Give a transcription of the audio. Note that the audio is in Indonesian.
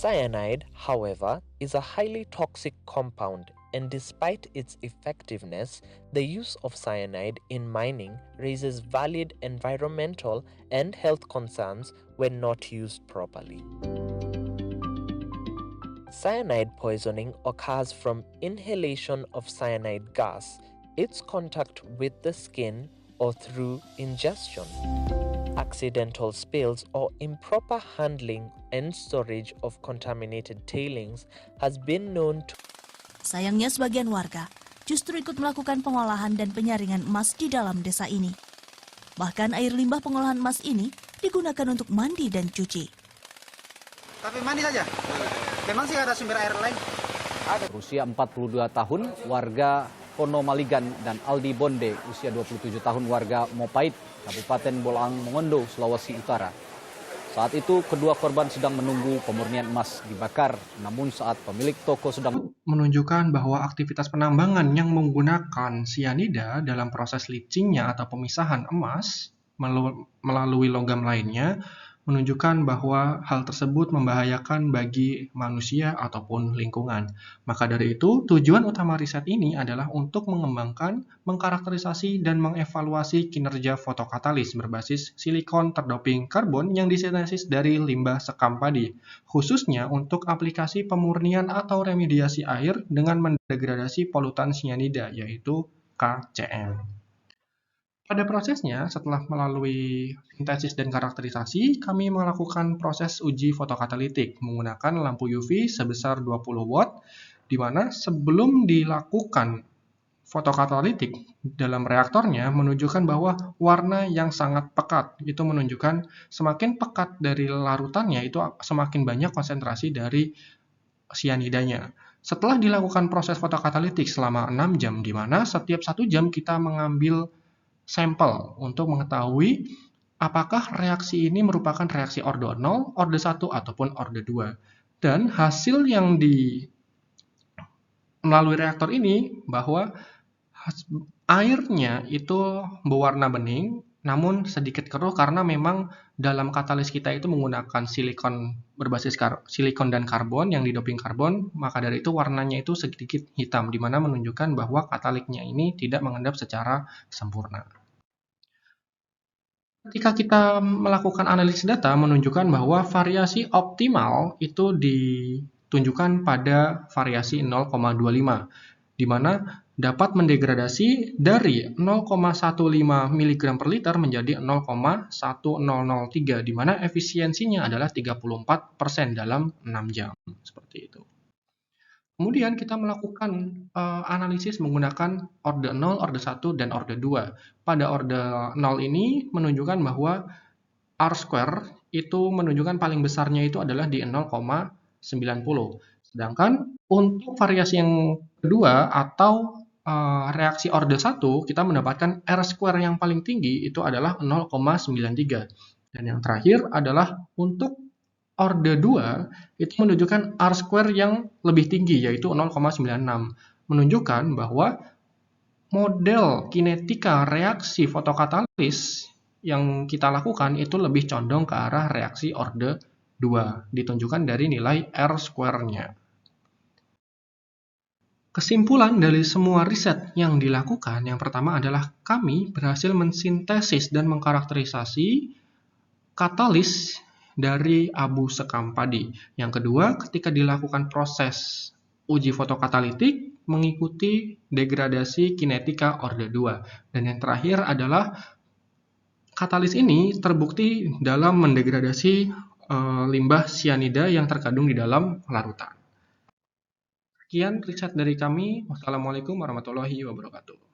Cyanide, however, is a highly toxic compound, and despite its effectiveness, the use of cyanide in mining raises valid environmental and health concerns when not used properly. Cyanide poisoning occurs from inhalation of cyanide gas, its contact with the skin, or through ingestion. Accidental spills or improper handling and storage of contaminated tailings has been known to. Sayangnya sebagian warga justru ikut melakukan pengolahan dan penyaringan emas di dalam desa ini. Bahkan air limbah pengolahan emas ini digunakan untuk mandi dan cuci. Tapi mandi saja? Memang sih ada sumber air lain? Berusia 42 tahun, warga Pono Maligan, dan Aldi Bonde, usia 27 tahun, warga Mopait, Kabupaten Bolaang Mongondo, Sulawesi Utara. Saat itu kedua korban sedang menunggu pemurnian emas dibakar, namun saat pemilik toko sedang menunjukkan bahwa aktivitas penambangan yang menggunakan sianida dalam proses leachingnya atau pemisahan emas melalui logam lainnya menunjukkan bahwa hal tersebut membahayakan bagi manusia ataupun lingkungan. Maka dari itu, tujuan utama riset ini adalah untuk mengembangkan, mengkarakterisasi, dan mengevaluasi kinerja fotokatalis berbasis silikon terdoping karbon yang disintesis dari limbah sekam padi, khususnya untuk aplikasi pemurnian atau remediasi air dengan mendegradasi polutan sianida, yaitu KCM. Pada prosesnya, setelah melalui sintesis dan karakterisasi, kami melakukan proses uji fotokatalitik menggunakan lampu UV sebesar 20 watt, di mana sebelum dilakukan fotokatalitik dalam reaktornya menunjukkan bahwa warna yang sangat pekat, itu menunjukkan semakin pekat dari larutannya itu semakin banyak konsentrasi dari sianidanya. Setelah dilakukan proses fotokatalitik selama 6 jam, di mana setiap 1 jam kita mengambil sampel untuk mengetahui apakah reaksi ini merupakan reaksi orde 0, orde 1, ataupun orde 2. Dan hasil yang melalui reaktor ini bahwa airnya itu berwarna bening, namun sedikit keruh karena memang dalam katalis kita itu menggunakan silikon berbasis silikon dan karbon yang didoping karbon, maka dari itu warnanya itu sedikit hitam, di mana menunjukkan bahwa kataliknya ini tidak mengendap secara sempurna. Ketika kita melakukan analisis data menunjukkan bahwa variasi optimal itu ditunjukkan pada variasi 0,25, di mana dapat mendegradasi dari 0,15 mg per liter menjadi 0,1003, di mana efisiensinya adalah 34% dalam 6 jam. Seperti itu. Kemudian kita melakukan analisis menggunakan orde 0, orde 1, dan orde 2. Pada orde 0 ini menunjukkan bahwa R2 itu menunjukkan paling besarnya itu adalah di 0,90. Sedangkan untuk variasi yang kedua atau reaksi orde 1, kita mendapatkan R2 yang paling tinggi itu adalah 0,93. Dan yang terakhir adalah untuk orde 2 itu menunjukkan R2 yang lebih tinggi, yaitu 0,96. Menunjukkan bahwa model kinetika reaksi fotokatalis yang kita lakukan itu lebih condong ke arah reaksi orde 2, ditunjukkan dari nilai R2-nya. Kesimpulan dari semua riset yang dilakukan, yang pertama adalah kami berhasil mensintesis dan mengkarakterisasi katalis dari abu sekam padi. Yang kedua, ketika dilakukan proses uji fotokatalitik mengikuti degradasi kinetika orde 2. Dan yang terakhir adalah katalis ini terbukti dalam mendegradasi limbah sianida yang terkandung di dalam larutan. Sekian riset dari kami. Wassalamualaikum warahmatullahi wabarakatuh.